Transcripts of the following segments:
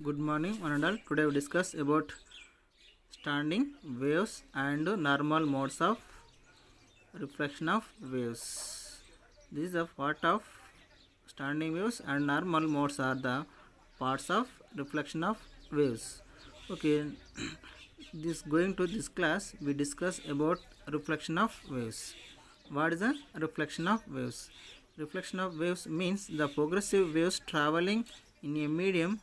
Good morning, one and all. Today we discuss about standing waves and normal modes of reflection of waves. This is a part of standing waves and normal modes are the parts of reflection of waves. Okay, this going to this class we discuss about reflection of waves. What is a reflection of waves? Reflection of waves means the progressive waves traveling in a medium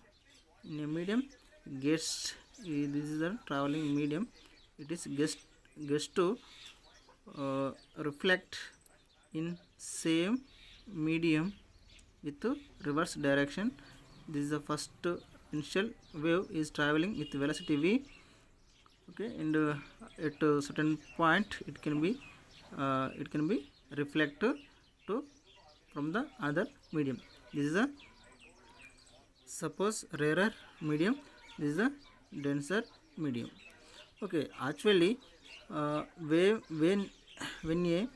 gets this is a traveling medium. It is gets to reflect in same medium with reverse direction. This is the first initial wave is traveling with velocity v. Okay, and at a certain point it can be reflected to from the other medium. This is a suppose rarer medium, this is a denser medium. Okay, actually wave when a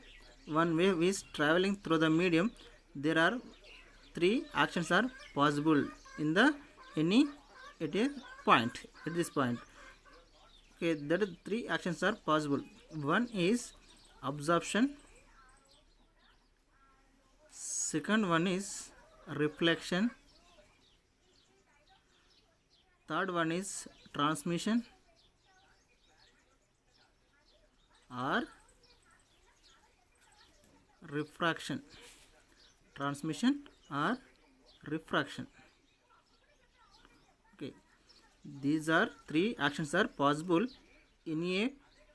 one wave is traveling through the medium, there are three actions are possible in the any at a point at this point. Okay, that is three actions are possible. One is absorption, second one is reflection, third one is transmission or refraction. Transmission or refraction. Okay, these are three actions are possible in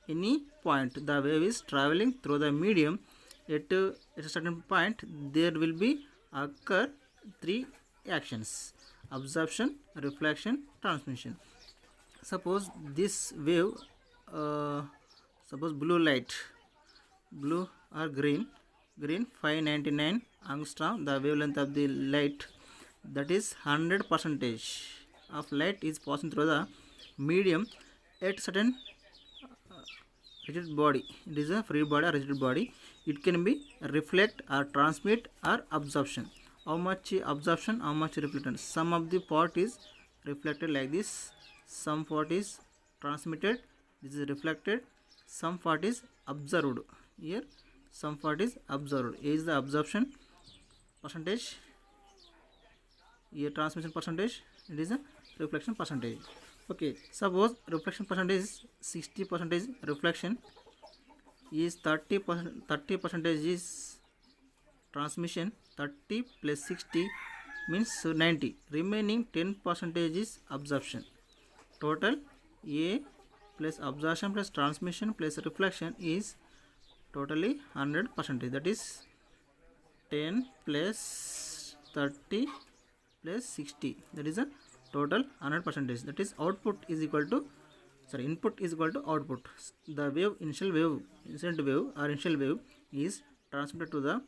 any point. The wave is traveling through the medium. At a certain point, there will be occur three actions: absorption, reflection, transmission. Suppose this wave, suppose blue light, blue or green 599 angstrom, the wavelength of the light, that is 100% of light is passing through the medium at certain rigid body. It is a free body or rigid body. It can be reflect or transmit or absorption. How much absorption, how much reflection? Some of the part is reflected like this, some part is transmitted, this is reflected, some part is observed here, some part is observed. A is the absorption percentage, here transmission percentage, it is a reflection percentage. Okay, suppose reflection percentage is 60% reflection, is 30% is transmission. 30 plus 60 means 90. Remaining 10% is absorption. Total A plus absorption plus transmission plus reflection is totally 100%. That is 10 plus 30 plus 60. That is a total 100%. That is output is equal to input is equal to output. The wave incident wave or initial wave is transmitted to the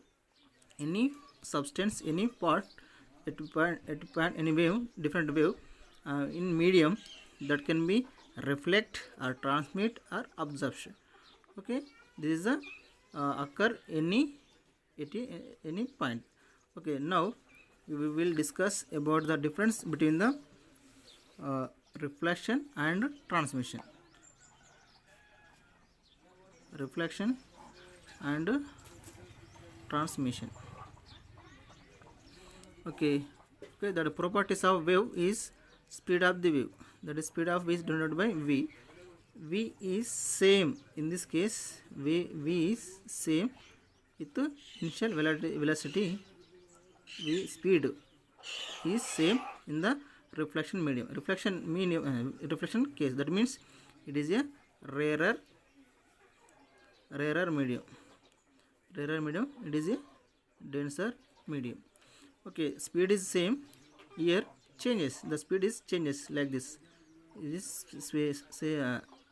any substance, any part at point any wave, different wave in medium that can be reflect or transmit or absorption. Okay, this is a occur any point. Okay, now we will discuss about the difference between the reflection and transmission. Reflection and transmission. Okay, the properties of wave is speed of the wave, that is speed of wave is denoted by v. V is same in this case, v is same with initial velocity. V speed is same in the reflection medium, reflection case. That means it is a rarer medium. It is a denser medium. Okay, speed is same, here changes, the speed is changes like this. It is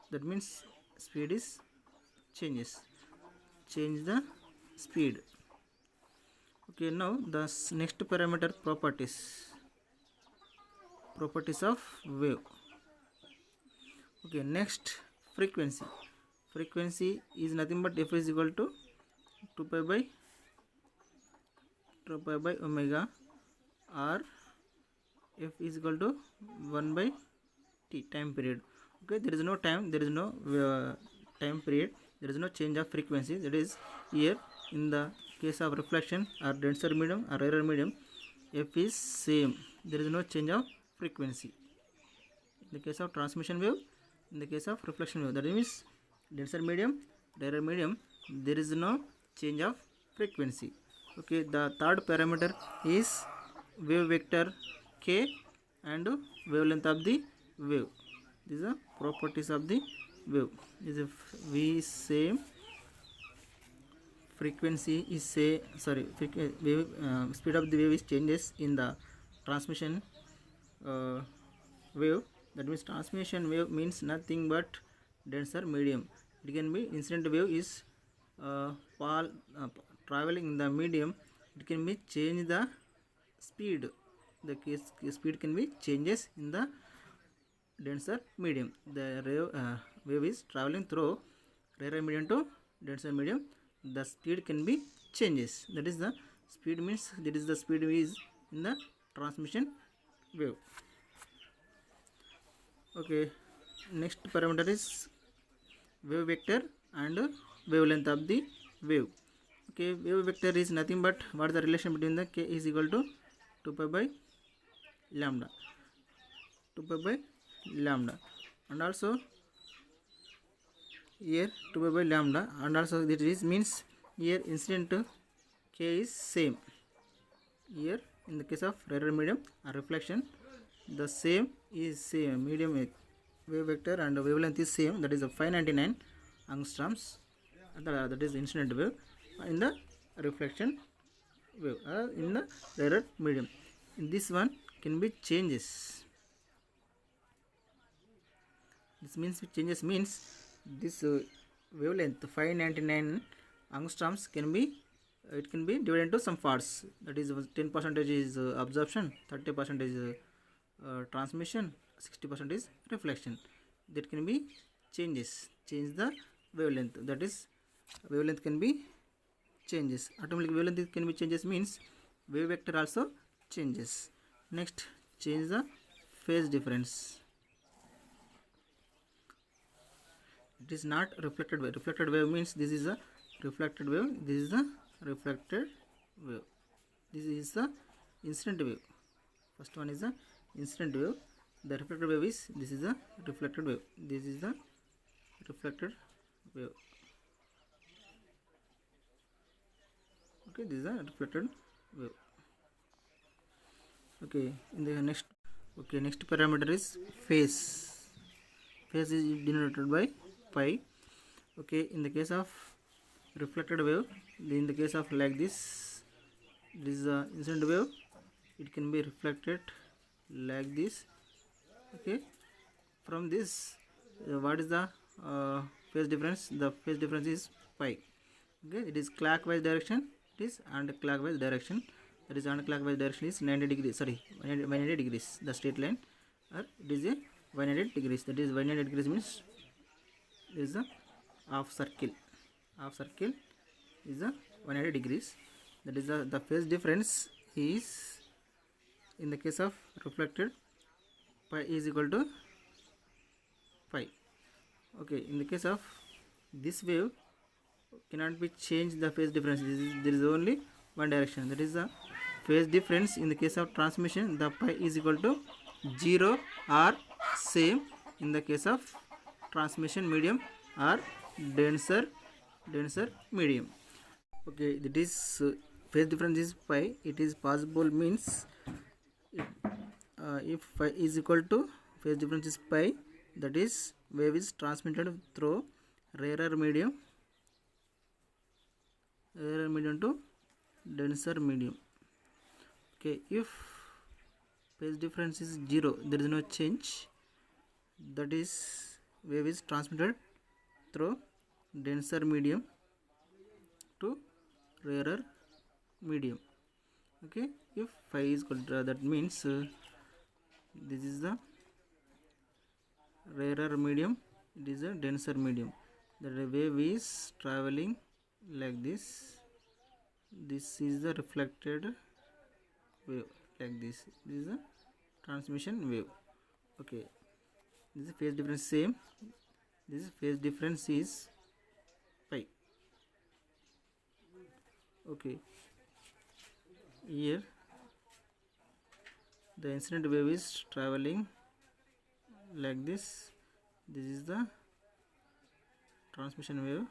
that means speed is change the speed. Okay, now the next parameter, properties of wave. Okay, next frequency is nothing but f is equal to 2 pi by omega, or f is equal to 1 by t, time period. Okay, there is no time, there is no time period, there is no change of frequency. That is, here in the case of reflection or denser medium or rarer medium, f is same, there is no change of frequency. In the case of transmission wave, in the case of reflection wave, that means denser medium, rarer medium, there is no change of frequency. Okay, the third parameter is wave vector k and wavelength of the wave. These are properties of the wave. Is if we say frequency is say wave, speed of the wave is changes in the transmission wave. That means transmission wave means nothing but denser medium. It can be incident wave is traveling in the medium. It can be change the speed. The speed can be changes in the denser medium. The wave is traveling through rarer medium to denser medium. The speed can be changes. That is the speed means that is the speed is in the transmission wave. Okay, next parameter is wave vector and wavelength of the wave. Okay, wave vector is nothing but what is the relation between the k is equal to 2 pi by lambda, 2 pi by lambda, and also here 2 pi by lambda, and also this is means here incident k is same. Here in the case of rarer medium or reflection, the same is same, medium wave vector and wavelength is same, that is a 599 angstroms, that is incident wave in the reflection wave in the rarer medium. In this one can be changes. This means changes means this wavelength 599 angstroms can be it can be divided into some parts. That is 10% is absorption, 30% is transmission, 60% is reflection. That can be changes, change the wavelength. That is wavelength can be changes. Automatically wavelength can be changes means wave vector also changes. Next, change the phase difference. It is not reflected wave. Reflected wave means this is a reflected wave, this is the reflected wave, this is the incident wave. First one is the incident wave, the reflected wave is this is the reflected wave, this is the reflected wave. Okay, this is the reflected wave. Okay, in the next parameter is phase. Phase is denoted by pi. Okay, in the case of reflected wave, in the case of like this is the incident wave, it can be reflected like this. Okay, from this what is the phase difference? The phase difference is pi. Okay, it is clockwise direction, it is anti-clockwise direction. That is anti-clockwise direction is 90 degrees, sorry 180 degrees, the straight line, or it is a 180 degrees. That is 180 degrees means it is a half circle. Half circle is a 180 degrees. That is the phase difference is in the case of reflected pi is equal to pi. Okay, in the case of this wave cannot be changed the phase difference. There is only one direction. That is the phase difference. In the case of transmission, the pi is equal to 0 or same in the case of transmission medium or denser medium. Okay, that is phase difference is pi. It is possible means if pi is equal to phase difference is pi, that is wave is transmitted through rarer medium to denser medium. Okay, if phase difference is 0, there is no change, that is wave is transmitted through denser medium to rarer medium. Okay, if phi is equal to that means this is the rarer medium, it is a denser medium. The wave is traveling like this. This is the reflected wave like this. This is the transmission wave. Okay, this is phase difference same. This phase difference is pi. Okay, here the incident wave is traveling like this. This is the transmission wave.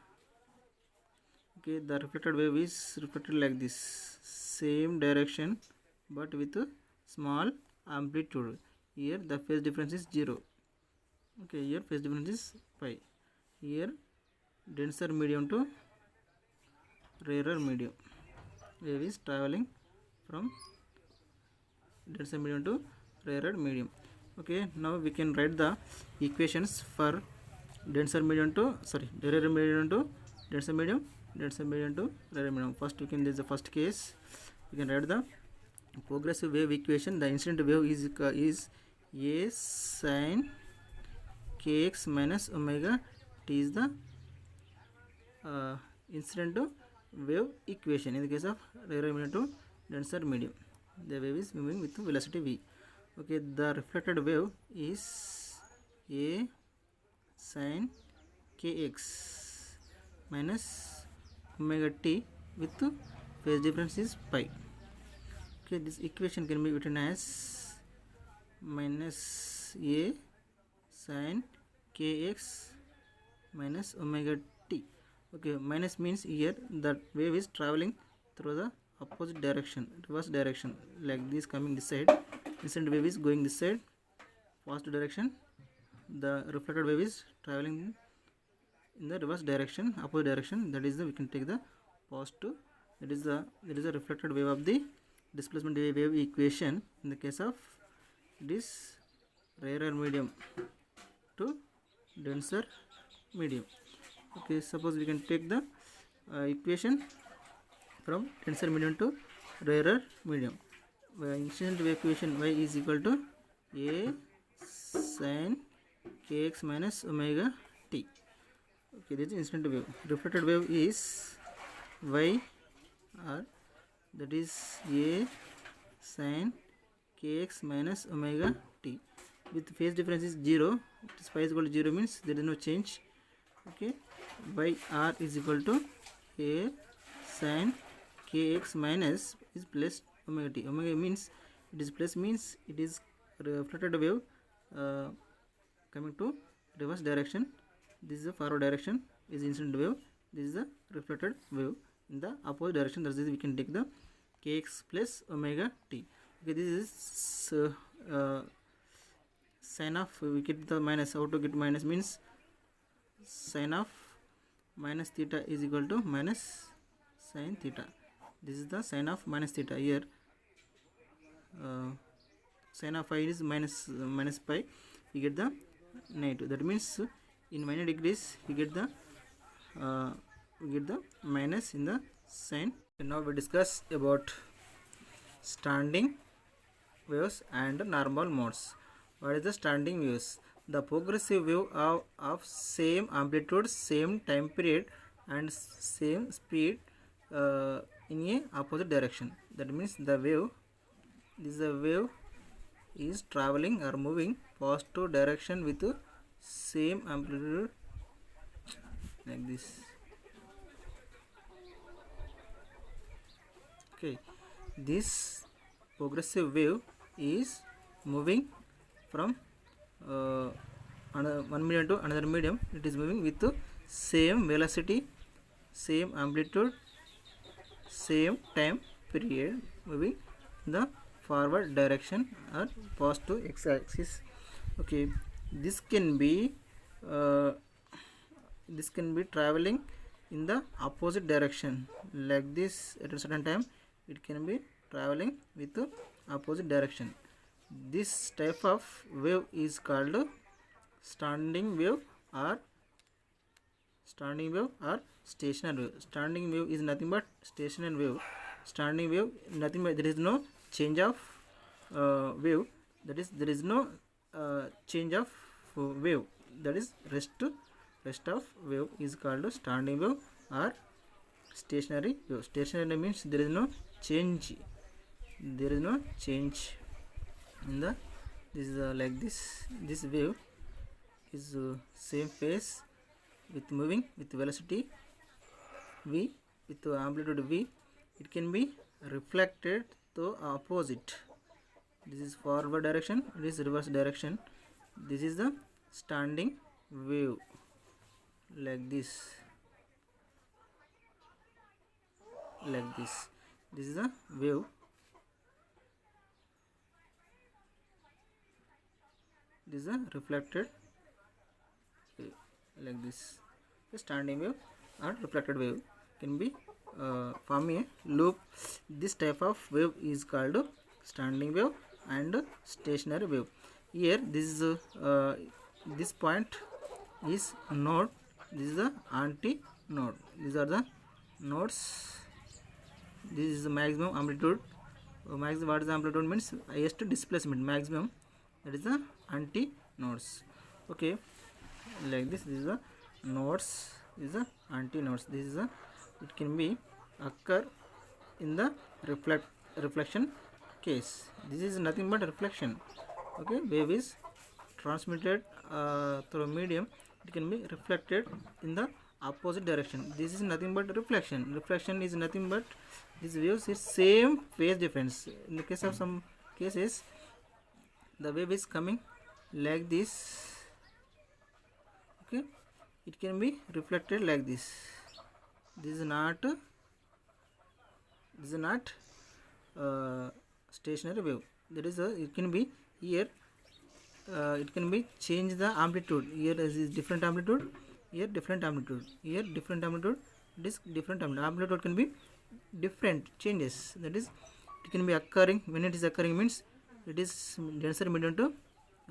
Okay, the reflected wave is reflected like this, same direction but with a small amplitude. Here the phase difference is 0. Okay, here phase difference is pi. Here denser medium to rarer medium, wave is traveling from denser medium to rarer medium. Okay, now we can write the equations for denser medium to rarer medium to denser medium to rarer medium. First we can, this is the first case, we can write the progressive wave equation. The incident wave is a sin kx minus omega t is the incident wave equation in the case of rarer medium to denser medium. The wave is moving with velocity v. Okay, the reflected wave is a sin kx minus omega t with phase difference is pi. Okay, this equation can be written as minus a sin kx minus omega t. Okay, minus means here the wave is traveling through the opposite direction, reverse direction, like this, coming this side. Incident wave is going this side, positive direction. The reflected wave is traveling in the reverse direction, opposite direction. That is the, we can take the positive. That is the reflected wave of the displacement wave equation in the case of this rarer medium to denser medium. Okay, suppose we can take the equation from denser medium to rarer medium. Incident wave equation y is equal to a sin kx minus omega t. Okay, this is incident wave. Reflected wave is y r, that is a sin kx minus omega t with phase difference is 0. This phi is equal to 0 means there is no change. Okay, y r is equal to a sin kx minus is plus omega t. Omega means it is plus, means it is reflected wave coming to reverse direction. This is the forward direction, is incident wave. This is the reflected wave in the opposite direction. That is, we can take the kx plus omega t. Okay, this is sin of, we get the minus. How to get minus means sin of minus theta is equal to minus sin theta. This is the sin of minus theta. Here sin of phi is minus pi, we get the negative. That means in minus degrees we get the minus in the sin. And now we discuss about standing waves and normal modes. What is the standing waves? The progressive wave of same amplitude, same time period and same speed in a opposite direction. That means the wave, this is a wave is traveling or moving positive direction with same amplitude, like this. Okay, this progressive wave is moving from one medium to another medium. It is moving with same velocity, same amplitude, same time period, moving in the forward direction or positive x-axis. Okay, this can be traveling in the opposite direction, like this. At a certain time it can be traveling with the opposite direction. This type of wave is called standing wave or stationary wave. Standing wave is nothing but stationary wave. Standing wave, nothing but, there is no change of wave. That is, there is no change of wave. That is, rest of wave is called standing wave or stationary wave. Stationary means there is no change. There is no change in the This is like this. This wave is same phase with moving with velocity v, with amplitude v. It can be reflected to opposite. This is forward direction, this is reverse direction. This is the standing wave, like this, like this. This is the wave. This is a reflected wave, like this. The standing wave or reflected wave can be forming a loop. This type of wave is called standing wave and stationary wave. Here this point is node, this is the anti-node. These are the nodes. This is the maximum amplitude. Maximum, what is the amplitude means highest displacement, maximum, that is the anti-nodes. Okay, like this. This is the nodes, this is the anti-nodes. This is the, it can be occur in the reflection case. This is nothing but reflection. Okay, wave is transmitted through medium. It can be reflected in the opposite direction. This is nothing but reflection. Reflection is nothing but these waves is same phase difference. In the case of some cases, the wave is coming like this. Okay, it can be reflected like this. This is not stationary wave. That is it can be here. It can be change the amplitude. Here is different amplitude. Here different amplitude. Here different amplitude. This different amplitude. Amplitude can be different changes. That is, it can be occurring. When it is occurring means it is denser medium to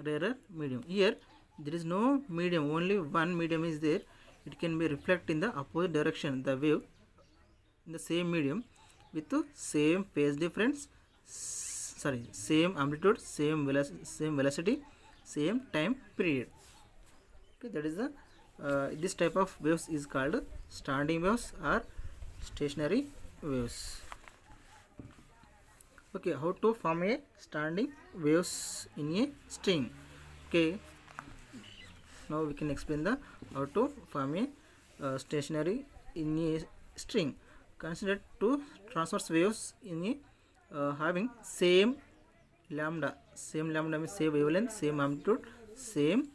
rarer medium. Here there is no medium. Only one medium is there. It can be reflected in the opposite direction. The wave in the same medium with the same phase difference. Same amplitude, same velocity, same time period. Okay, that is the this type of waves is called standing waves or stationary waves. Okay, how to form a standing waves in a string. Okay, now we can explain the how to form a stationary in a string. Consider two transverse waves in a having same lambda means same wavelength, same amplitude, same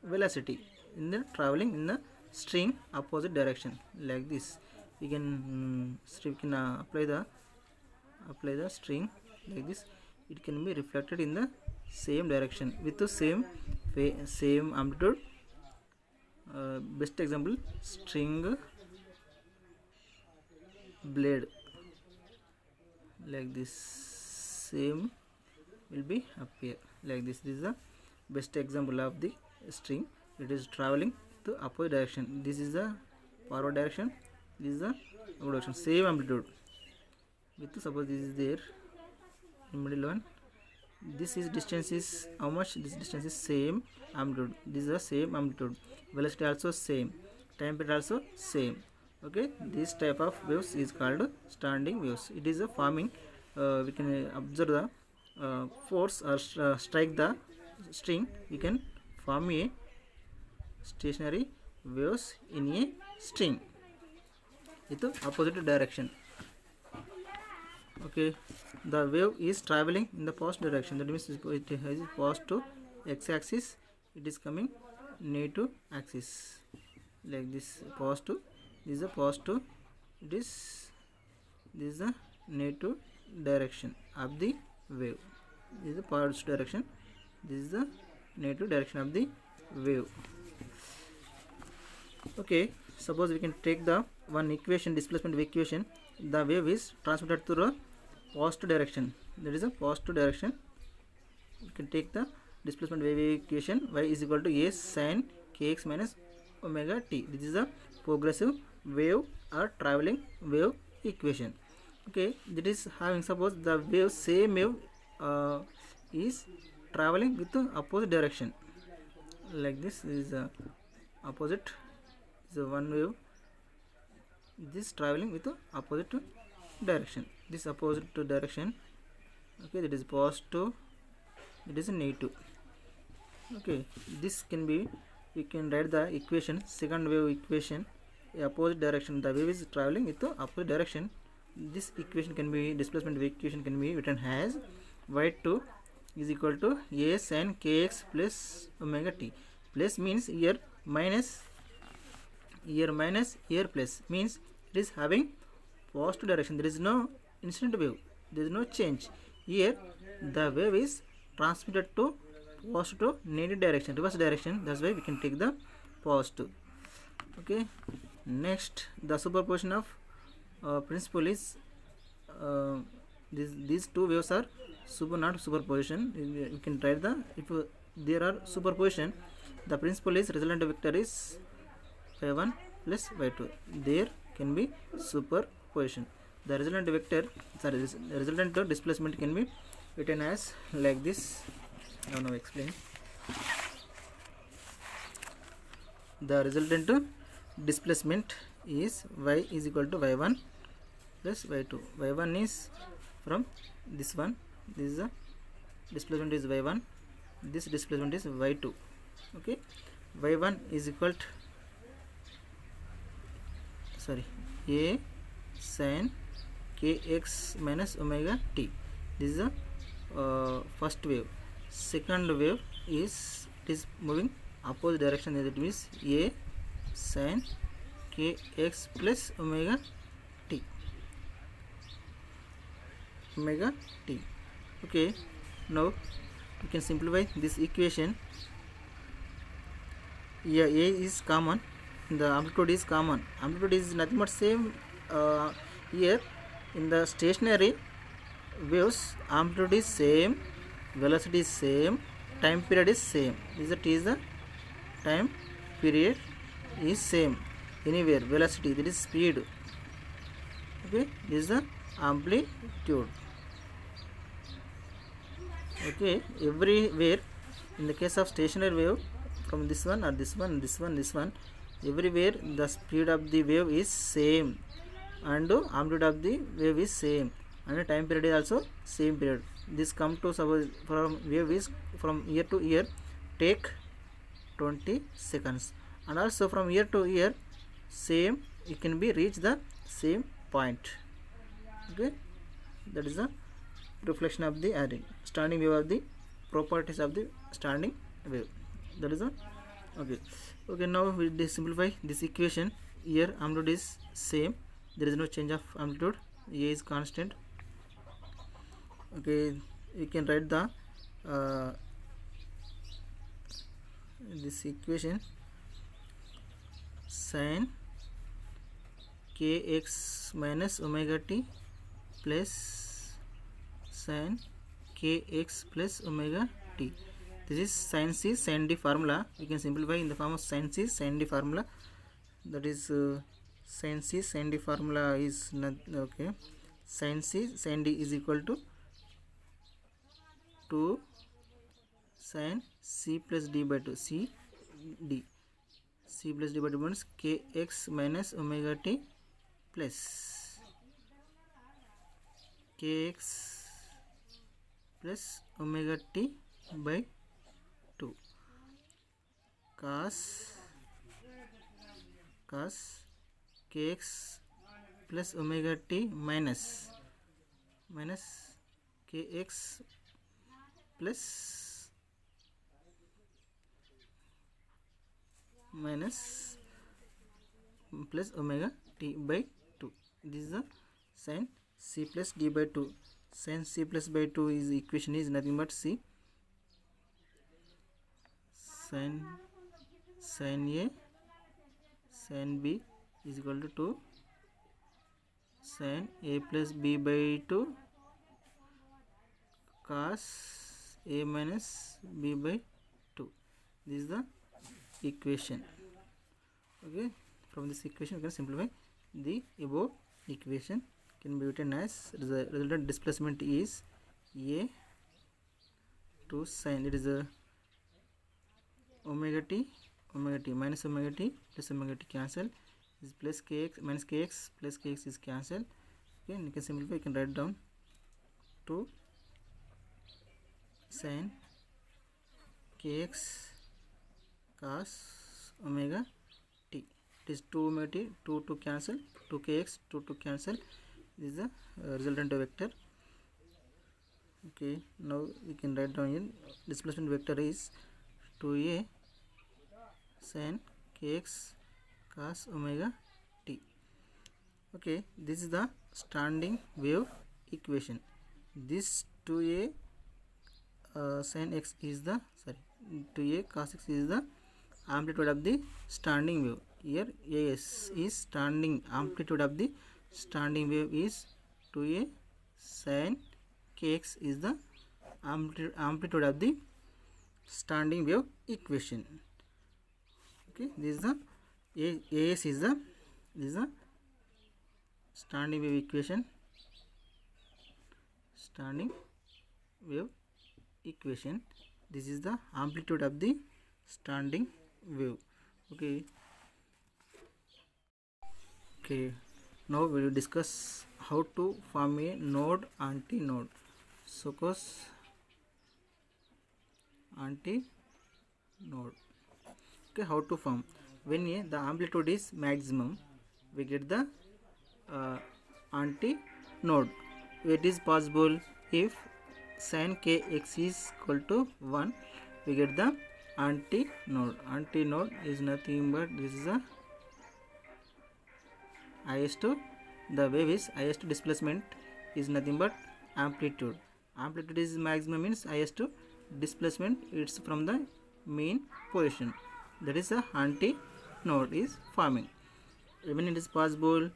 velocity in the traveling in the string opposite direction, like this. We can apply the string like this. It can be reflected in the same direction with the same amplitude. Best example, string blade, like this. Same will be appear like this. This is the best example of the string. It is traveling to opposite direction. This is the forward direction, this is the upward direction, same amplitude with, suppose this is there in middle one. This is distance is how much? This distance is same amplitude. This is the same amplitude. Velocity also same. Time period also same. Okay, this type of waves is called standing waves. It is a forming. We can observe the force or strike the string. We can form a stationary waves in a string with opposite direction. Okay, the wave is traveling in the positive direction. That means it has positive x-axis. It is coming negative axis, like this. Positive. This is a positive. This is the negative direction of the wave. This is the positive direction. This is the negative direction of the wave. Okay, suppose we can take the one equation, displacement equation. The wave is transmitted through a positive direction. That is a positive direction. You can take the displacement wave equation. Y is equal to a sin kx minus omega t. This is a progressive wave or traveling wave equation. Okay, that is having, suppose the wave, same wave is traveling with the opposite direction, like this. This is opposite. So one wave, this traveling with the opposite direction. This opposite direction Okay, that is positive, it is negative. Okay, this can be, we can write the equation, second wave equation, opposite direction, the wave is traveling with the opposite direction. This equation can be, displacement wave equation can be written as y2 is equal to a sin kx plus omega t. Plus means here minus, here plus means it is having positive direction, there is no incident wave, there is no change. Here the wave is transmitted to positive negative direction, reverse direction, that's why we can take the positive. Okay, next the superposition of principle is these two waves are not superposition. You can write the, if there are superposition, the principle is resultant vector is y1 plus y2, there can be superposition. The resultant vector, sorry, resultant displacement can be written as like this. Now explain. The resultant displacement is y is equal to y1 plus y2. y1 is from this one, this is the displacement is y1, this displacement is y2. Okay, y1 is equal to, sorry, a sin kx minus omega t, this is the first wave. Second wave is, it is moving opposite direction, that means a sin kx plus omega t, omega t. Okay, now you can simplify this equation. Here a is common, the amplitude is common, amplitude is nothing but same. Here in the stationary waves, amplitude is same, velocity is same, time period is same. This is the time period is same anywhere, velocity, that is speed. Okay, this is the amplitude. Okay, everywhere in the case of stationary wave, from this one or this one, this one, this one, everywhere the speed of the wave is same and amplitude of the wave is same and the time period is also same period. This come to, suppose from wave is from year to year take 20 seconds, and also from year to year same, it can be reach the same point. Okay, that is the reflection of the standing wave of the properties of the standing wave, that is the okay. Okay, now we simplify this equation. Here amplitude is same, there is no change of amplitude, a is constant. Okay, you can write the this equation, sin kx minus omega t plus sin kx plus omega t. This is sin c sin d formula. We can simplify in the form of sin c sin d formula, that is sin c sin d formula is not okay. Sin c sin d is equal to 2 sin c plus d by 2, c d, c plus d by 2 means kx minus omega t plus kx plus omega t by 2 cos kx plus omega t minus kx plus omega t by 2. This is the sin c plus d by 2. Sin c plus by 2 is equation is nothing but c sin a sin b is equal to 2 sin a plus b by 2 cos a minus b by 2. This is the equation. Okay, from this equation you can simplify the above equation. Can be written as the resultant displacement is a 2 sin, it is a omega t minus omega t plus omega t cancel, is plus kx minus kx plus kx is cancel. Okay, you can simplify, you can write down 2 sin kx cos omega t. It is 2 omega t, 2 to cancel, 2 kx, 2 to cancel. This is the resultant vector. Okay, now you can write down in displacement vector is 2a sin kx cos omega t. Okay, this is the standing wave equation. This 2a sin x is the 2a cos x is the amplitude of the standing wave. Here as is standing amplitude of the standing wave is 2a sin kx is the amplitude of the standing wave equation. Okay, this is the as is the standing wave equation. Standing wave equation. This is the amplitude of the standing wave. Okay. Now we will discuss how to form a node antinode. Suppose antinode. Okay, how to form? When the amplitude is maximum, we get the antinode. It is possible if sin kx is equal to 1, we get the antinode. Antinode is nothing but this is a highest, the wave is highest, displacement is nothing but amplitude. Amplitude is maximum means highest displacement, it's from the mean position. That is the antinode is forming. When it is possible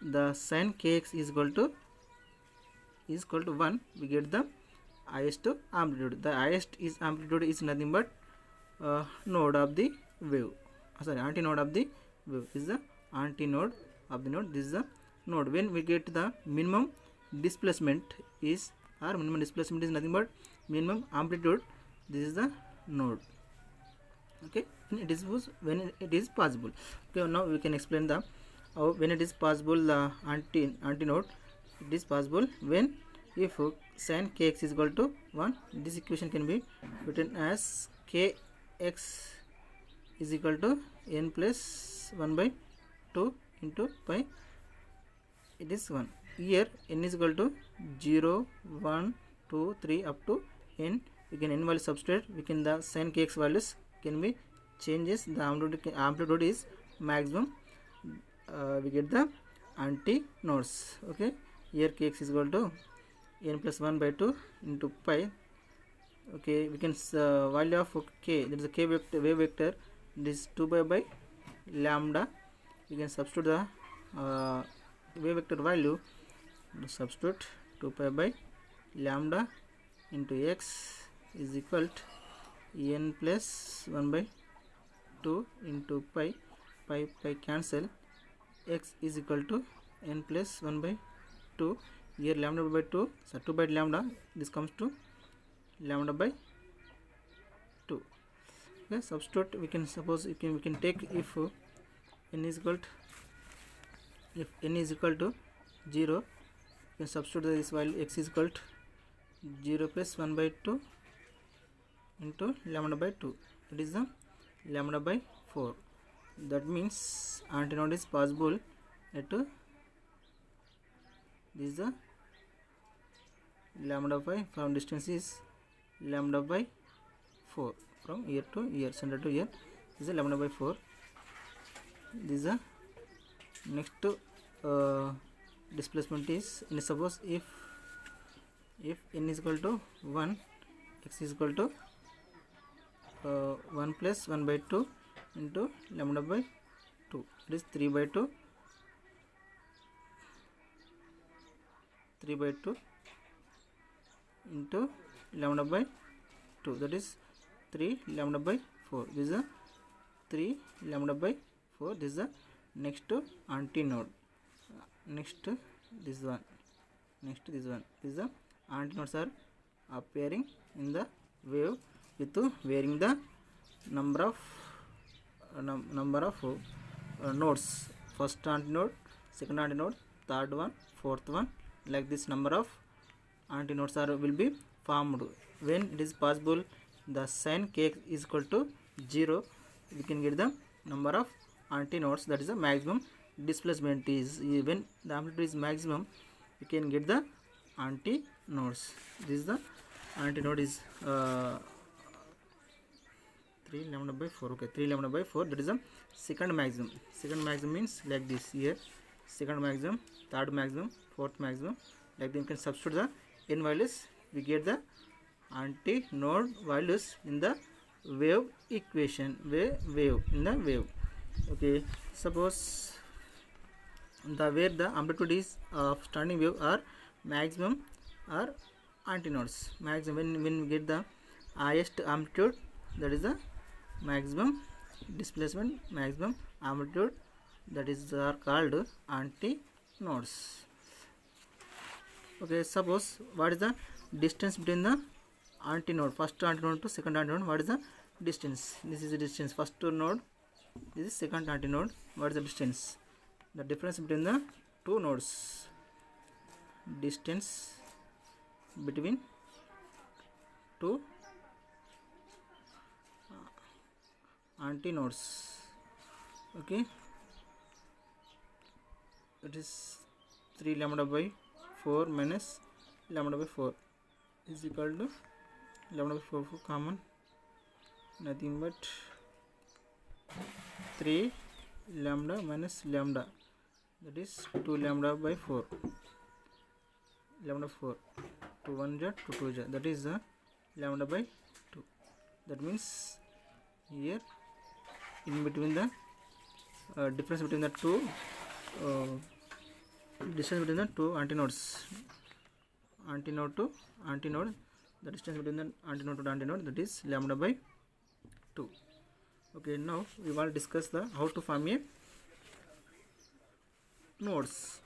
the sin kx is equal to 1, we get the highest amplitude. The highest is amplitude is nothing but node of the wave. Antinode of the wave is the antinode of the node. This is the node. When we get the minimum displacement is nothing but minimum amplitude, this is the node. Okay, when it is possible. Okay, now we can explain the when it is possible the antinode. It is possible when if sin kx is equal to 1, this equation can be written as kx is equal to n plus 1 by 2 into pi. It is 1. Here n is equal to 0, 1, 2, 3 up to n. We can n value substitute. We can the sin kx values can be changes. The amplitude is maximum. We get the antinodes. Okay, here kx is equal to n plus 1 by 2 into pi. Okay, we can value of k, that is a k vector, wave vector, this is 2 pi by lambda. We can substitute the wave vector value, substitute 2 pi by lambda into x is equal to n plus 1 by 2 into pi cancel, x is equal to n plus 1 by 2. Here lambda by 2, so 2 by lambda, this comes to lambda by 2. Okay, substitute. We can suppose we can take if n is equal to 0, we can substitute this value x is equal to 0 plus 1 by 2 into lambda by 2. That is the lambda by 4. That means antinode is possible at this is the lambda by, from distance is lambda by 4, from here to here, center to here. This is lambda by 4. This is the next displacement is, suppose if n is equal to 1, x is equal to 1 plus 1 by 2 into lambda by 2. It is 3 by 2 into lambda by 2, that is 3 lambda by 4. This is a 3 lambda by 4. This is the next antinode. Next this one. This is the antinodes are appearing in the wave with varying the number of nodes. First antinode, second antinode, third one, fourth one, like this number of antinodes will be formed when it is possible the sin kx is equal to 0, we can get the number of antinodes, that is the maximum displacement is. When the amplitude is maximum, we can get the antinodes. This is the antinode is 3 lambda by 4. Okay, 3 lambda by 4, that is the second maximum. Second maximum means like this here, second maximum, third maximum, fourth maximum, like that. You can substitute the n values, we get the antinode values in the wave equation, wave in the wave. Okay, suppose the where the amplitude is of standing wave are maximum or antinodes. Maximum, when we get the highest amplitude, that is the maximum displacement, maximum amplitude, that is are called antinodes. Okay, suppose what is the distance between the antinode, first antinode to second antinode? What is the distance? This is the distance, first node, this is second antinode. What is the distance? The difference between the two nodes, distance between two antinodes. Okay, it is 3 lambda by 4 minus lambda by 4 is equal to lambda by 4 common, nothing but 3 lambda minus lambda, that is 2 lambda by 4, lambda 4, 2 1 ja 2 2 ja, that is the lambda by 2. That means here in between the difference between the two distance between the two antinodes, antinode to antinode, the distance between the antinode to the antinode, that is lambda by 2. Okay, now we will discuss the how to form a nodes.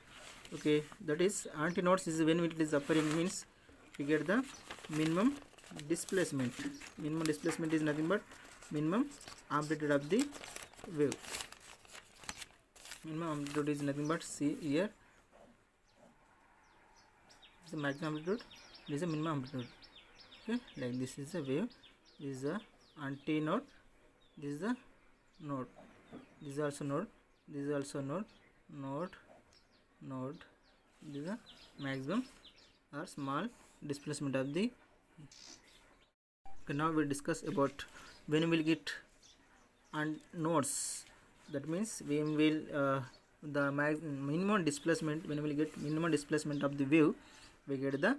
Okay, that is antinodes is when it is appearing means we get the minimum displacement. Minimum displacement is nothing but minimum amplitude of the wave. Minimum amplitude is nothing but, see here, the maximum amplitude, this is the minimum amplitude. Okay, like this is the wave, this is the antinode, this is the node, this is also node, this is also node, node, this is the maximum or small displacement of the. Okay, now we discuss about when we will get nodes. That means we will the minimum displacement, when we will get minimum displacement of the wave, we get the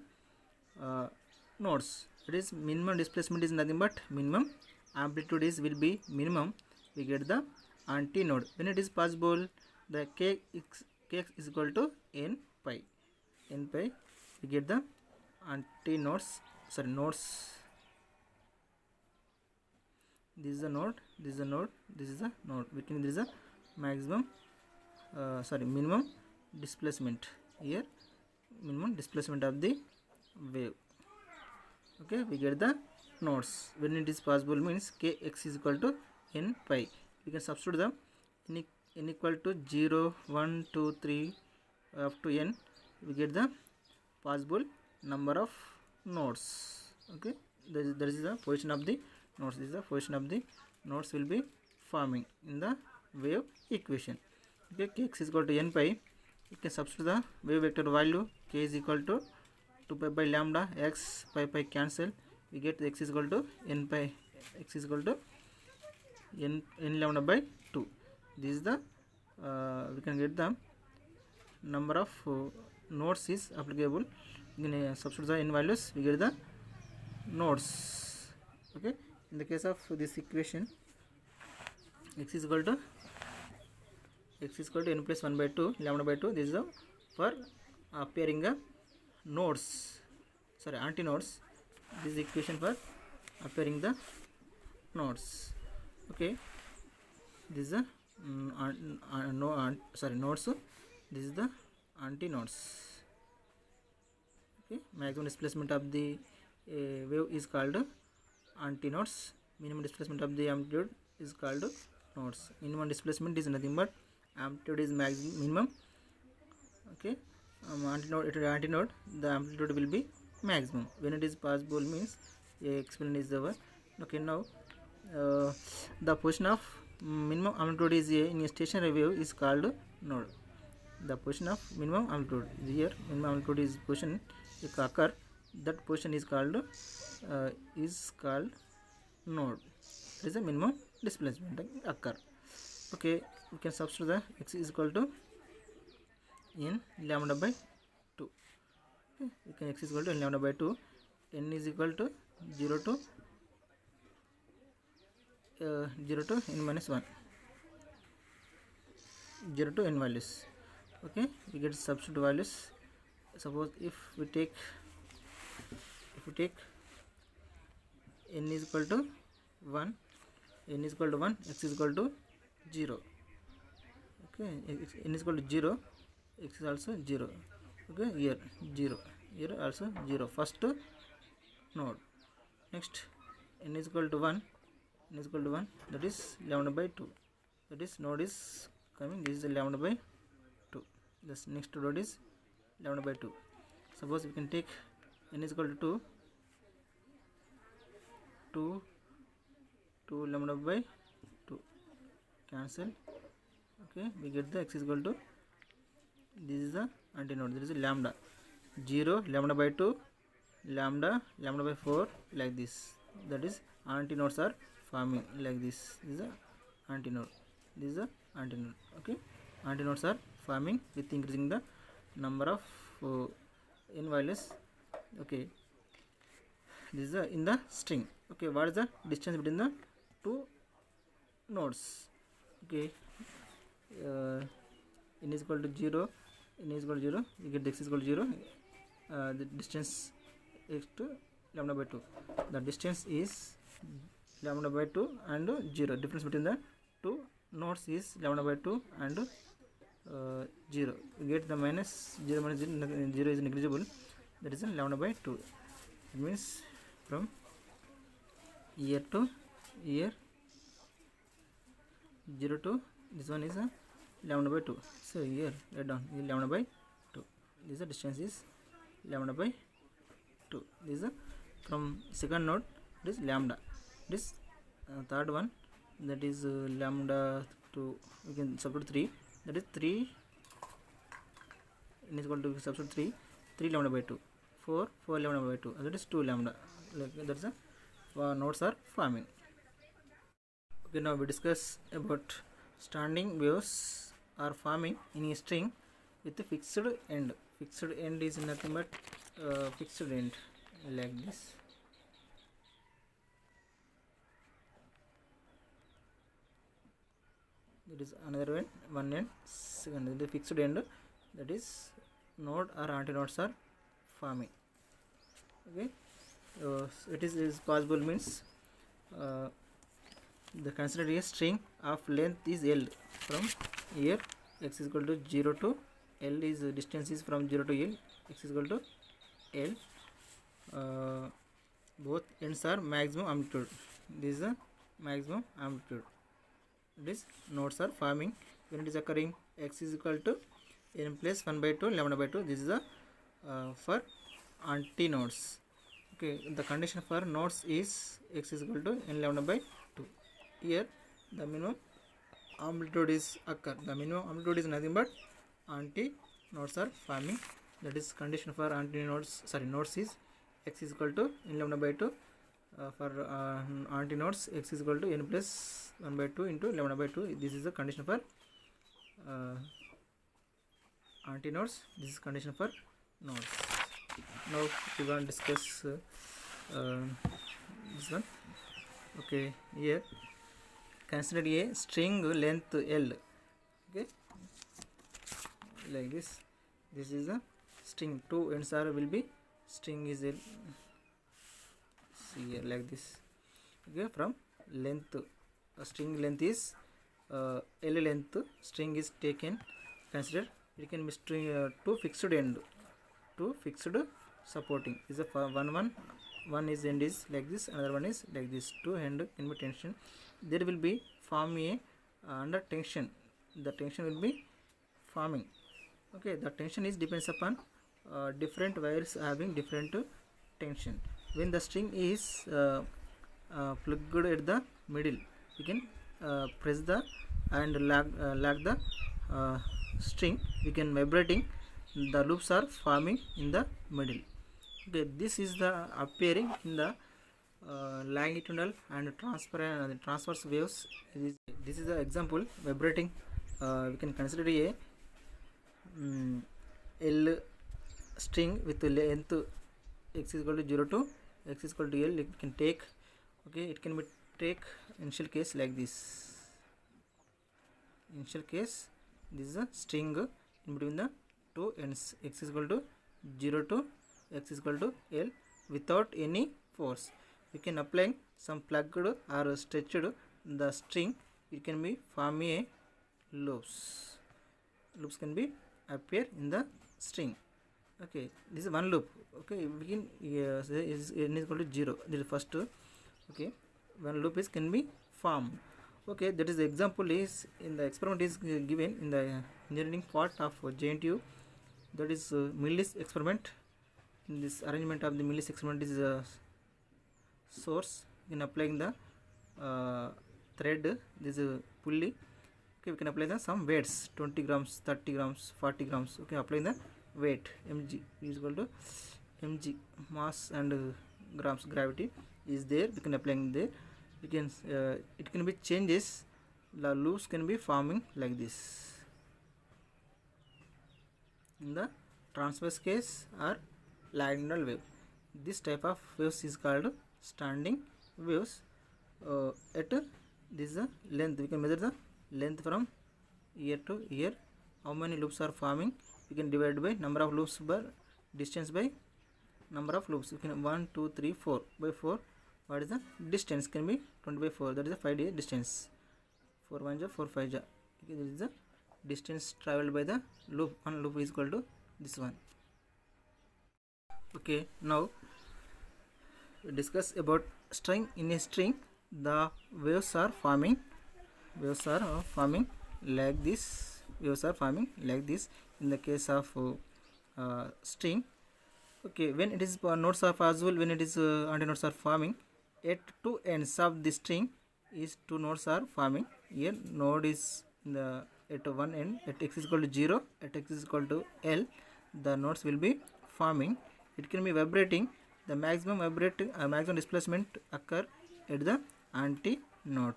nodes. That is minimum displacement is nothing but minimum amplitude is will be minimum, we get the antinode. When it is possible, the kx is equal to n pi, we get the antinodes, sorry nodes. This is the node, this is the node, this is the node, between there is a maximum minimum displacement, here minimum displacement of the wave. Okay, we get the nodes. When it is possible means kx is equal to n pi, we can substitute the n equal to 0 1 2 3 up to n, we get the possible number of nodes. Okay, that is the position of the nodes. This is the position of the nodes will be forming in the wave equation. Okay, kx is equal to n pi, you can substitute the wave vector value, k is equal to 2 pi by lambda, x pi cancel, we get x is equal to n pi, x is equal to n lambda by 2. This is the we can get the number of nodes is applicable. You can substitute the n values, we get the nodes. Okay, in the case of this equation, x is equal to n plus 1 by 2 lambda by 2, this is the for appearing nodes, sorry antinodes. This is equation for appearing the nodes. Okay, this is the nodes, this is the antinodes. Okay, maximum displacement of the wave is called antinodes, minimum displacement of the amplitude is called nodes. Minimum displacement is nothing but amplitude is minimum. Okay, antinode, the amplitude will be maximum. When it is possible means explain is the one. Okay, now the position of minimum amplitude is in a stationary wave is called node. The position of minimum amplitude here, minimum amplitude is position if occur, that position is called node. It is a minimum displacement occur. Okay, we can substitute the x is equal to n lambda by 2. Okay, we can x is equal to n lambda by 2. N is equal to 0 to 0 to n minus 1, 0 to n values. Okay, we get substitute values. Suppose if we take n is equal to 1, n is equal to 1, x is equal to 0. Okay, n is equal to 0, x is also 0. Okay, here 0, here also 0, first node. Next, n is equal to 1, n is equal to 1, that is lambda by 2, that is node is coming, this is lambda by 2. This next node is lambda by 2. Suppose we can take n is equal to 2 lambda by 2, cancel. Okay, we get the x is equal to, this is the antinode, there is a lambda 0, lambda by 2, lambda by 4, like this. That is antinodes are forming like this. This is the antinode, this is the antinode. Okay, antinodes are forming with increasing the number of n values. Okay, this is in the string. Okay, what is the distance between the two nodes? Okay, n is equal to 0, n is equal to 0, we get x is equal to 0. The distance is to lambda by 2. The distance is lambda by 2 and 0. Difference between the two nodes is lambda by 2 and 0. We get the minus 0 minus 0, 0 is negligible. That is lambda by 2. It means from here to here, 0 to this one is lambda by 2. So here write down is lambda by 2. This the distance is lambda by 2. This is from second node, this lambda. This third one, that is lambda to, we can substitute 3, that is 3, n is equal to substitute 3 lambda by 2, 4 lambda by 2, that is 2 lambda. Like that's the nodes are forming. Okay, now we discuss about standing waves are forming in a string with a fixed end. Fixed end is nothing but fixed end like this. That is another one end, second the fixed end, that is node or antinodes are forming. Okay, so it is possible means the consider a string of length is L. From here x is equal to 0 to L is distance is from 0 to L, x is equal to L. Both ends are maximum amplitude. This is the maximum amplitude. This nodes are forming when it is occurring. X is equal to n plus 1 by 2 lambda by 2. This is the for antinodes. Okay, the condition for nodes is x is equal to n lambda by 2. Here the minimum amplitude is occur. The minimum amplitude is nothing but antinodes are forming. That is condition for antinodes, sorry, nodes is x is equal to n lambda by 2. For antinodes, x is equal to n plus 1 by 2 into lambda by 2. This is the condition for antinodes. This is condition for nodes. Now we want to discuss this one. Okay, here consider a string length L. Okay, like this. This is a string. Two ends are will be string is L. See here like this. Okay, from length, string length is L length. String is taken. Consider it can be string two fixed end, two fixed supporting. Is a one is end is like this, another one is like this. Two end can be tension. There will be form a under tension. The tension will be forming. Okay, the tension is depends upon different wires having different tension. when the string is plugged at the middle, we can press the and lag the string, we can vibrating, the loops are forming in the middle. Okay, this is the appearing in the longitudinal and transverse waves. This is the example vibrating. We can consider a L string with length x is equal to 0 to x is equal to L. It can take, okay, it can be take initial case like this. Initial case, this is a string in between the two ends, x is equal to 0 to x is equal to L without any force. We can apply some plugged or stretched the string, it can be form a loops. Loops can be appear in the string. Okay, this is one loop. Okay, we can say is n is equal to 0. This is first. Okay, one loop is can be formed. Okay, that is the example is in the experiment is given in the engineering part of JNTU. That is Millis experiment. In this arrangement of the Millis experiment is source in applying the thread, this pulley. Okay, we can apply the some weights, 20 grams, 30 grams, 40 grams. Okay, applying the weight, mg is equal to mg, mass and grams, gravity is there, we can applying there. We can it can be changes, the loops can be forming like this. In the transverse case or longitudinal wave, this type of waves is called standing waves. At this is the length, we can measure the length from ear to ear. How many loops are forming, we can divide by number of loops by distance by number of loops. We can 1 2 3 4 by 4. What is the distance, can be 20 by 4, that is a 5 distance. 4 1 ja 4 5 ja. Okay, this is the distance traveled by the loop. One loop is equal to this one. Okay, now we discuss about string. In a string, the waves are forming like this. Waves are forming like this in the case of string. Okay, when it is nodes are possible, when it is antinodes are forming at two ends of the string is two nodes are forming. Here node is in the at one end, at x is equal to 0, at x is equal to L, the nodes will be forming. It can be vibrating. The maximum maximum displacement occur at the antinode.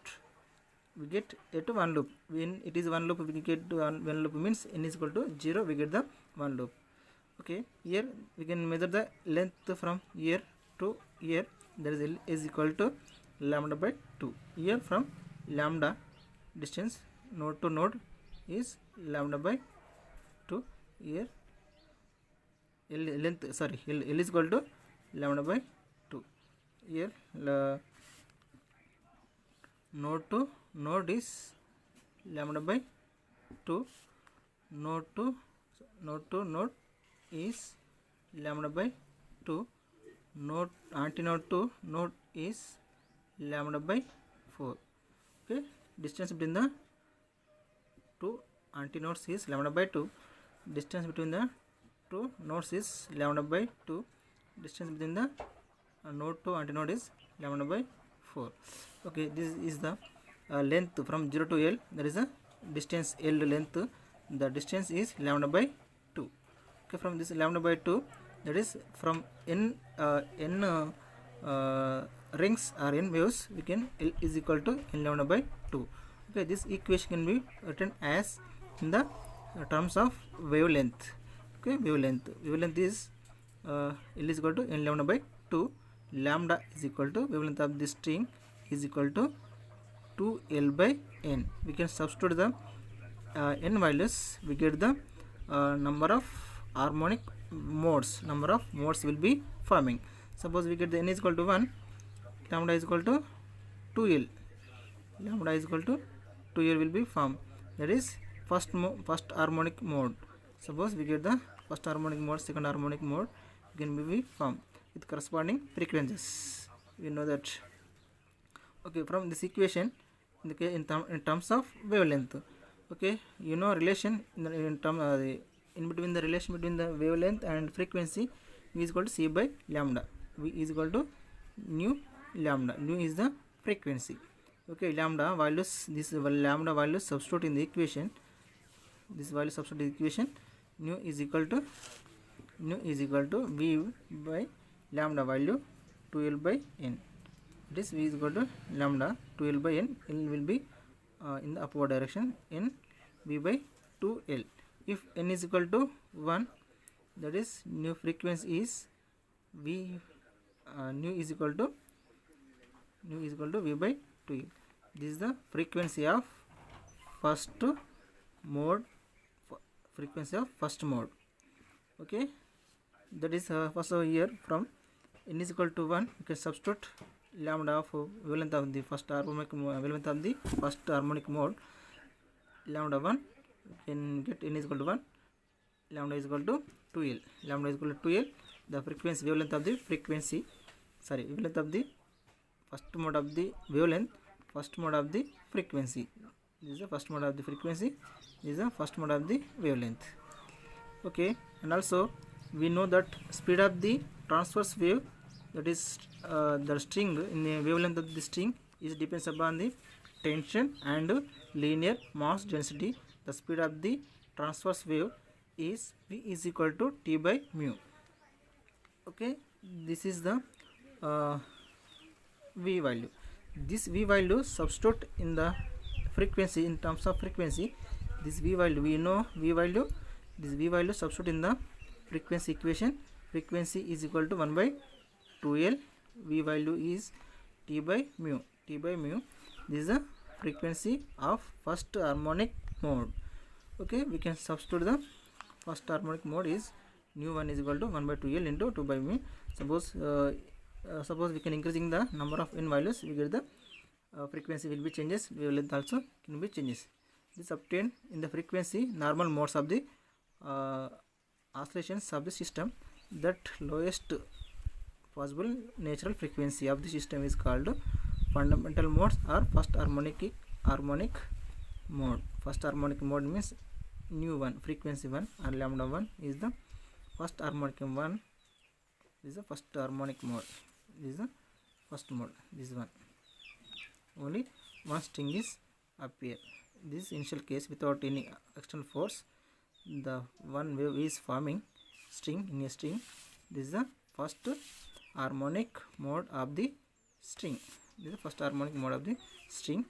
We get at one loop. When it is one loop, we get one loop means n is equal to 0, we get the one loop. Okay, here we can measure the length from ear to ear, that is L is equal to lambda by 2. Here from lambda distance node to node is lambda by 2. Here L length, sorry, L is equal to lambda by 2. Here node to node is lambda by 2. Node to node is lambda by 2. Node antinode to node is lambda by 4. Okay, distance between the two antinodes is lambda by 2. Distance between the two nodes is lambda by 2. Distance between the node to antinode is lambda by 4. Okay, this is the length from 0 to L, that is the distance L length. The distance is lambda by 2. Okay, from this lambda by 2, that is from n rings or n waves, we can L is equal to n lambda by 2. Okay, this equation can be written as in the terms of wavelength. Okay, wavelength is L is equal to n lambda by 2. Lambda is equal to wavelength of this string is equal to 2L by n. We can substitute the n values, we get the number of harmonic modes. Number of modes will be forming. Suppose we get the n is equal to 1, lambda is equal to 2L. Lambda is equal to 2L will be formed. That is first harmonic mode. Suppose we get the first harmonic mode, second harmonic mode, can be formed with corresponding frequencies. We know that. Okay, from this equation, in terms of wavelength. Okay, you know relation in between the relation between the wavelength and frequency is equal to c by lambda. V is equal to nu lambda. Nu is the frequency. Okay, lambda values, this lambda value substitute in the equation. This value substitute in the equation. Nu is equal to V by lambda value 2L by n. This V is equal to lambda 2L by n. L will be in the upward direction, n V by 2L. If n is equal to 1, that is new frequency is V, nu is equal to V by 2L. This is the frequency of first mode. Okay, that is first here from n is equal to 1, you can substitute lambda of wavelength of the first harmonic mode lambda 1, you can get n is equal to 1, lambda is equal to 2L. Lambda is equal to 2L, the frequency wavelength of the wavelength of the first mode of the wavelength, first mode of the frequency. This is the first mode of the frequency, this is the first mode of the wavelength. Okay, and also we know that speed of the transverse wave, that is the string in the wavelength of the string, is depends upon the tension and linear mass density. The speed of the transverse wave is V is equal to T by mu. Okay, this is the V value. This V value substitute in the frequency, in terms of frequency. This V value, we know V value, this V value substitute in the frequency equation. Frequency is equal to 1 by 2L. V value is T by mu. This is the frequency of first harmonic mode. Okay, we can substitute the first harmonic mode is nu 1 is equal to 1 by 2L into 2 by mu. Suppose we can increasing the number of n values, we get the frequency will be changes, wavelength also can be changes. This obtained in the frequency normal modes of the oscillations of the system. That lowest possible natural frequency of the system is called fundamental modes or first harmonic mode. First harmonic mode means nu 1, frequency 1 or lambda 1 is the first harmonic 1. This is the first harmonic mode. This is the first mode. This one. Only one string is appear. This initial case without any external force, the one wave is forming string in a string. This is the first harmonic mode of the string. This is the first harmonic mode of the string.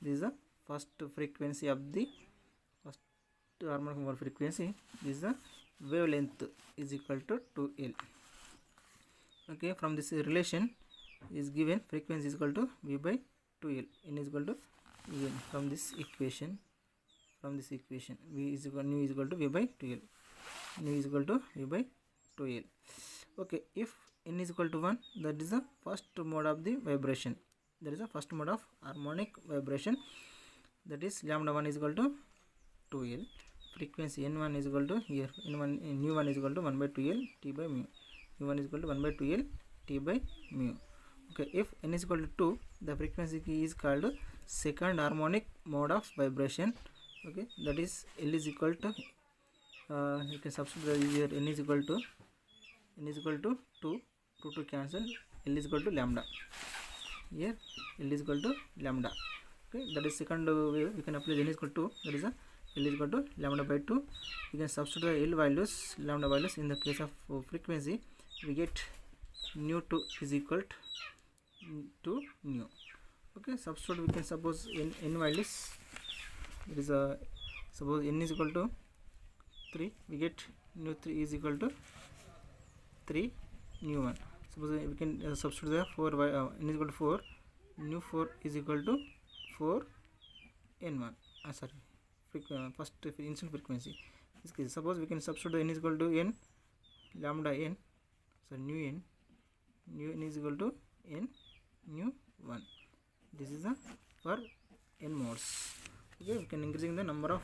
This is the first frequency of the first harmonic mode frequency. This is the wavelength is equal to 2L. Okay, from this relation is given frequency is equal to V by 2L. N is equal to N. From this equation, V is equal, nu is equal to V by 2L. Nu is equal to V by 2L. Okay, if n is equal to 1, that is the first mode of the vibration. That is the first mode of harmonic vibration. That is lambda 1 is equal to 2L. Frequency n1 is equal to here n1 nu 1 is equal to 1 by 2L T by mu. Nu 1 is equal to 1 by 2L T by mu. Okay, if n is equal to 2, the frequency is called second harmonic mode of vibration. Okay, that is L is equal to you can substitute here n is equal to 2 to cancel. L is equal to lambda. Here L is equal to lambda. Okay, that is second wave. You can apply n is equal to 2. That is a L is equal to lambda by 2. You can substitute the L values, lambda values in the case of frequency. We get nu 2 is equal to nu. Okay, substitute we can suppose n values. There is a suppose n is equal to 3. We get nu 3 is equal to 3 nu 1. Suppose we can substitute the 4 n is equal to 4. Nu 4 is equal to 4 n1. First initial frequency. This case, suppose we can substitute n is equal to n lambda n. So nu n is equal to n nu 1. This is the for n modes. Okay, we can increasing the number of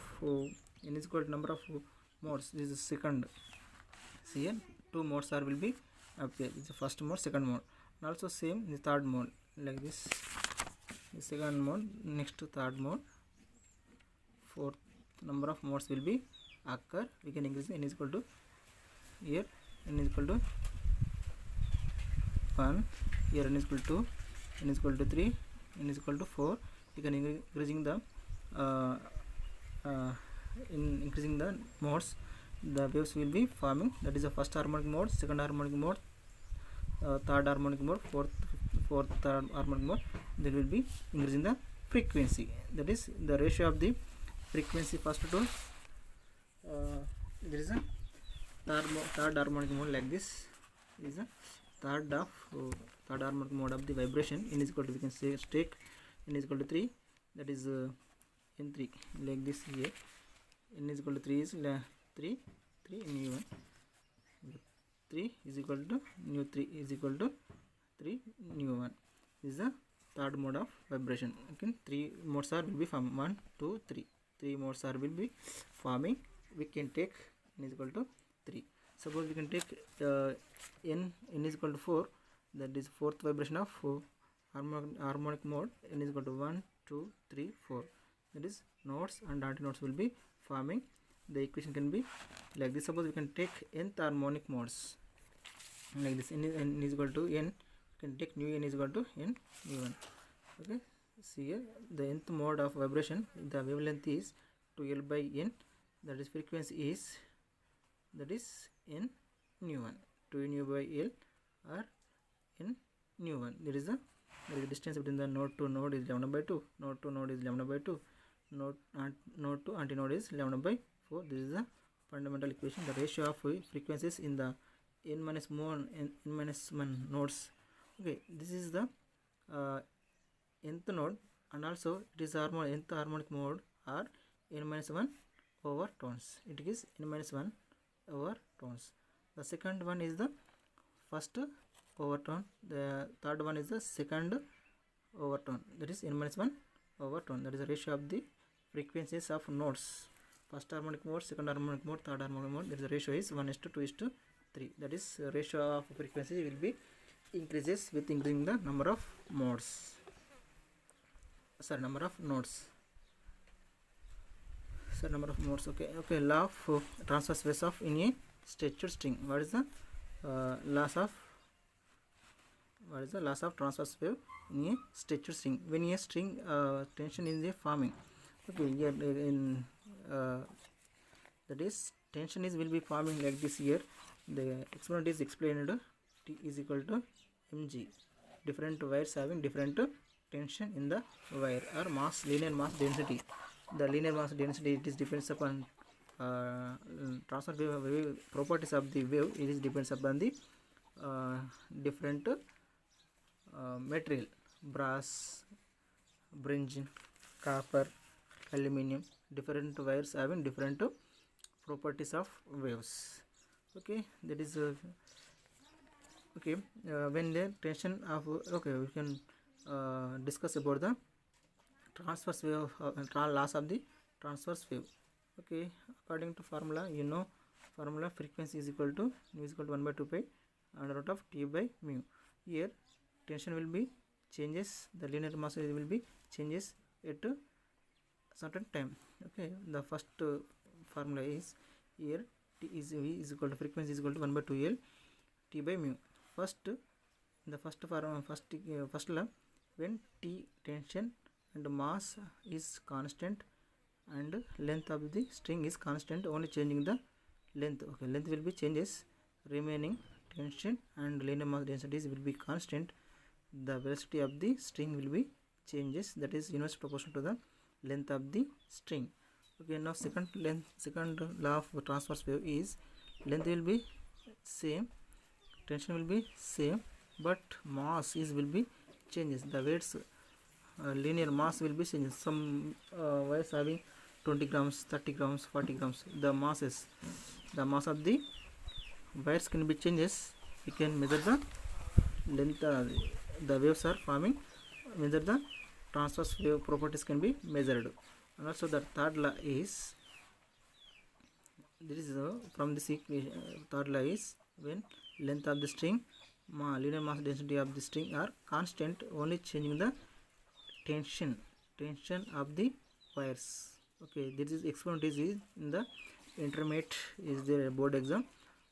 n is equal to number of modes. This is second. See here 2 modes will be appear. This is the first mode, second mode, and also same the third mode like this. The second mode, next to third mode, fourth number of modes will be occur. We can increase n is equal to here n is equal to 1, here n is equal to 2, n is equal to 3, n is equal to 4. You can increasing the in increasing the modes, the waves will be forming. That is the first harmonic mode, second harmonic mode, third harmonic mode, fourth third harmonic mode. There will be increasing the frequency. That is the ratio of the frequency first to there is a third harmonic mode like this. Is a third harmonic mode of the vibration. N is equal to, we can say take n is equal to 3. That is n3 like this here. N is equal to 3 is 3 nu 1. 3 is equal to nu 3 is equal to 3 nu 1. This is the third mode of vibration. Okay, 3 modes are will be forming. 1, 2, 3. 3 modes are will be forming. We can take n is equal to 3. Suppose we can take n is equal to 4. That is fourth vibration of harmonic mode. N is equal to 1, 2, 3, 4. That is nodes and antinodes will be forming. The equation can be like this. Suppose we can take nth harmonic modes like this. N is equal to n. You can take nu n is equal to n nu 1. Okay. See here the nth mode of vibration. The wavelength is 2L by n. That is frequency is n nu 1. 2 nu by L or n nu 1. There is the distance between the node to node is lambda by 2. Node to node is lambda by 2. Node to antinode is lambda by 4. This is the fundamental equation. The ratio of frequencies in the n minus 1 nodes. Okay, this is the nth node, and also it is nth harmonic mode or n minus 1 over tones. It is n minus 1 over tones. The second one is the first overtone. The third one is the second overtone. That is n minus 1 overtone. That is the ratio of the frequencies of nodes. First harmonic mode, second harmonic mode, third harmonic mode. There is the ratio is 1:2:3. That is ratio of frequency will be increases with increasing the number of modes. Number of nodes. Number of modes. Okay. Law of transverse waves of in a structured string. What is the laws of transverse wave in a structured string? When a string tension is a forming. Okay, here in that is tension is will be forming like this here. The experiment is explained. T is equal to mg. Different wires having different tension in the wire or mass, linear mass density. The linear mass density, it is depends upon transfer wave properties of the wave. It is depends upon the different material, brass, bronze, copper, aluminum. Different wires having different properties of waves. Okay, that is when the tension of we can discuss about the transverse wave loss of the transverse wave. Okay, according to formula, formula frequency is equal to nu is equal to 1/2 pi under root of T by mu. Here tension will be changes, the linear mass will be changes at a certain time. Okay, the first formula is here T is V is equal to frequency is equal to 1/2 L T by mu. First law, when T tension and mass is constant and length of the string is constant, only changing the length. Okay, length will be changes, remaining tension and linear mass densities will be constant. The velocity of the string will be changes, that is inverse proportional to the length of the string. Okay, now second law of transverse wave is length will be same, tension will be same, but mass will be changes. The weights linear mass will be changes. Some wires having 20 grams, 30 grams, 40 grams. The mass of the wires can be changes. We can measure the length. The waves are forming. Measure the transverse wave properties can be measured. And also the third law is from this equation. Third law is when length of the string, linear mass density of the string are constant, only changing the tension of the wires. Okay, this is experiment is in the intermediate is the board exam.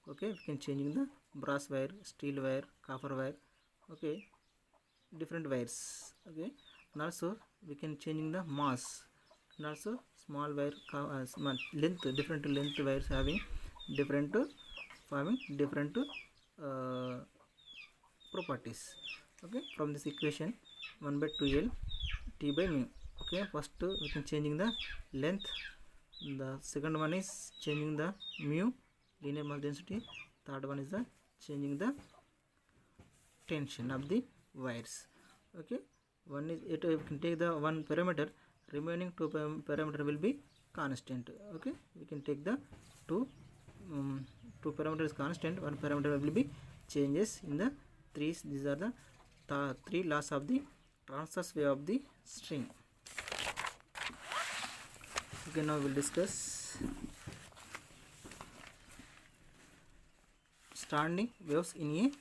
Okay, we can changing the brass wire, steel wire, copper wire, okay, different wires, okay, and also we can changing the mass, and also small wire small length, different length wires having different uh, properties. Okay, from this equation 1 by 2l t by mu. Okay, first we can changing the length, the second one is changing the mu, linear mass density, third one is the changing the tension of the wires. Okay, one is it, we can take the one parameter, remaining two parameter will be constant. Okay, we can take the two two parameters constant, one parameter will be changes in the three. These are the three laws of the transverse wave of the string. Okay, now we'll discuss standing waves in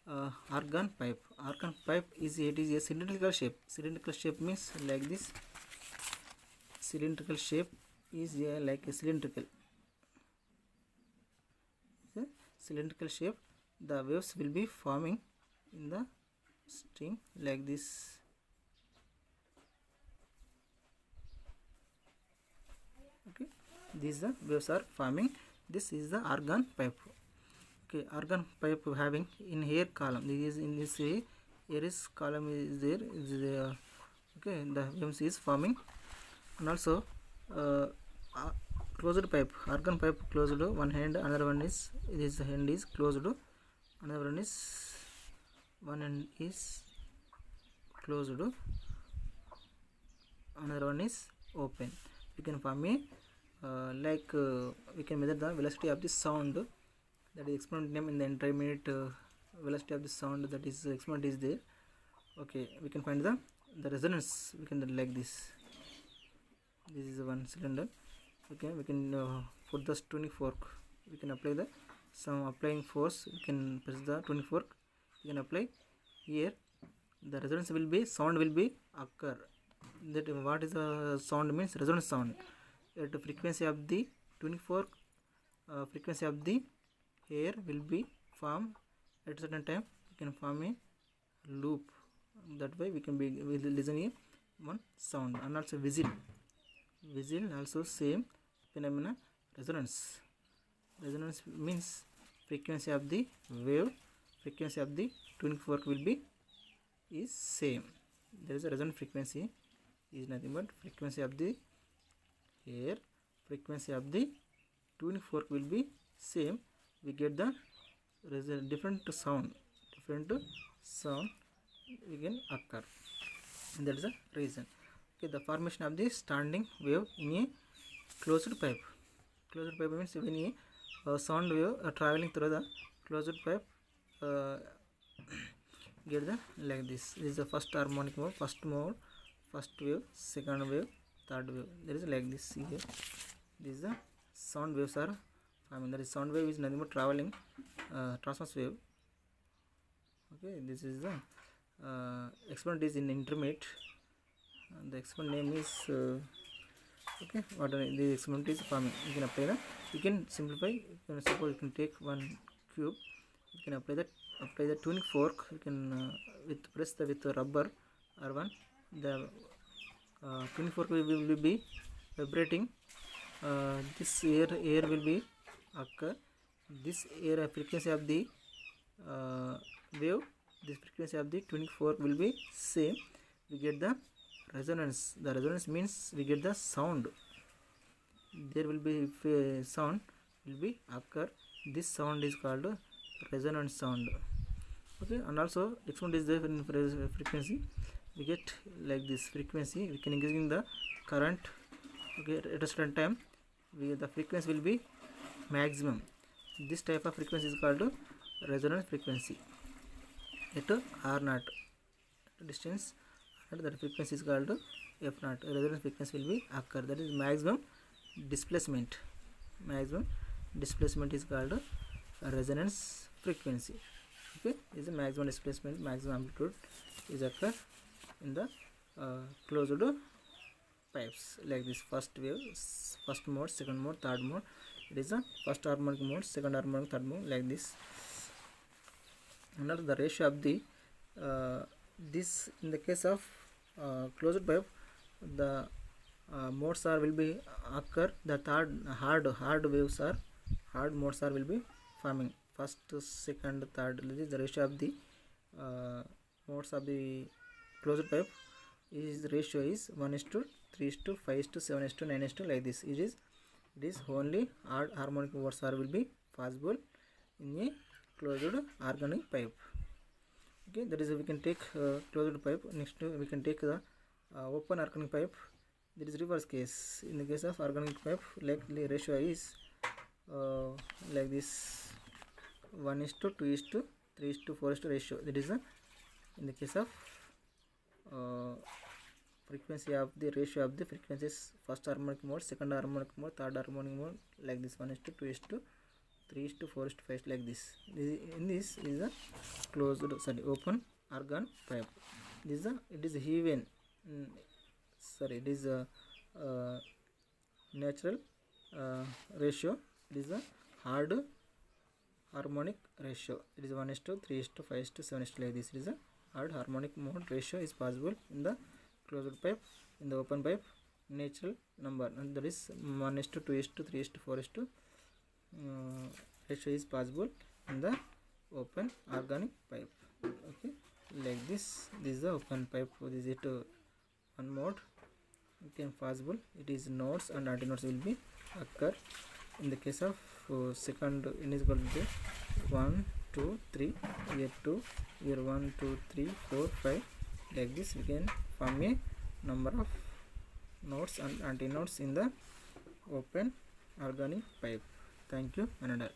a argon pipe. Argon pipe is a cylindrical shape. Cylindrical shape means like this. Cylindrical shape is like a cylindrical shape. The waves will be forming in the string like this. Okay, these the waves are forming. This is the argon pipe. Okay, argon pipe having in here column. This is in this here is column is there. Okay, the waves is forming, and also closed pipe, argon pipe closed. One hand, another one is this hand is closed. Another one is one hand is closed. Another one is open. We can form a we can measure the velocity of the sound. That is exponent name in the intermediate velocity of the sound. That is exponent is there. Okay, we can find the resonance. We can do like this. This is one cylinder. Okay, we can put the tuning fork. We can apply the some applying force. We can press the tuning fork. We can apply here. The resonance will be, sound will be occur. That what is the sound means resonance sound. At the frequency of the tuning fork, frequency of the hair will be formed at a certain time. We can form a loop. That way we can be listen a one sound. And also whistle also same phenomena. Resonance means frequency of the wave, frequency of the tuning fork will be is same. There is a resonant frequency is nothing but frequency of the hair, frequency of the tuning fork will be same. We get the different sound we can occur, and that is the reason. Okay, the formation of the standing wave in a closed pipe. Closed pipe means when a sound wave traveling through the closed pipe get the like this. This is the first harmonic mode, first wave, second wave, third wave. There is like this here. This is the sound waves are forming. That is sound wave is nothing but traveling transverse wave. Okay, this is the exponent is in intermediate. The exponent name is okay. What the exponent is forming? You can apply the. You can simplify. Suppose you can take one cube. You can apply the tuning fork. You can press with the rubber or one. The tuning fork will be vibrating. This air will be occur. This air frequency of the wave, this frequency of the tuning fork will be same. We get the resonance. The resonance means we get the sound. There will be sound will be occur. This sound is called resonant sound. Okay, and also exponent is there in frequency. We get like this frequency. We can increasing the current. Okay, at a certain time, the frequency will be maximum. This type of frequency is called resonance frequency. At R0 distance, that frequency is called F0. Resonance frequency will be occur. That is maximum displacement. Maximum displacement is called resonance frequency. Okay, is the maximum displacement, maximum amplitude is occur in the closed pipes like this. First wave, first mode, second mode, third mode. It is the first harmonic mode, second harmonic, third mode like this. And also the ratio of the this in the case of closed pipe, the modes are will be occur. The third hard waves are hard modes are will be forming. First, second, third. This is the ratio of the modes of the closed pipe. Is ratio is 1:3:5:7:9 like this. It is only hard harmonic modes are will be possible in a closed organic pipe. Okay, that is we can take closed pipe. Next we can take the open organic pipe. There is reverse case. In the case of organic pipe, like the ratio is like this 1:2:3:4 ratio. That is in the case of frequency of the ratio of the frequencies, first harmonic mode, second harmonic mode, third harmonic mode, like this 1:2:3:4:5 like this. In this is a closed open organ pipe. This it is even it is a natural ratio. It is a hard harmonic ratio. It is 1:3:5:7 like this. It is a hard harmonic mode ratio is possible in the closed pipe. In the open pipe, natural number, and that is 1:2:3:4 ratio is possible in the open organic pipe. Okay, like this. This is the open pipe. This is it one mode. It can possible. It is nodes and antinodes will be occur. In the case of second, it is going to 1, 2, 3. Here 2, here 1, 2, 3, 4, 5. Like this, we can form a number of nodes and antinodes in the open organic pipe. Thank you. Another.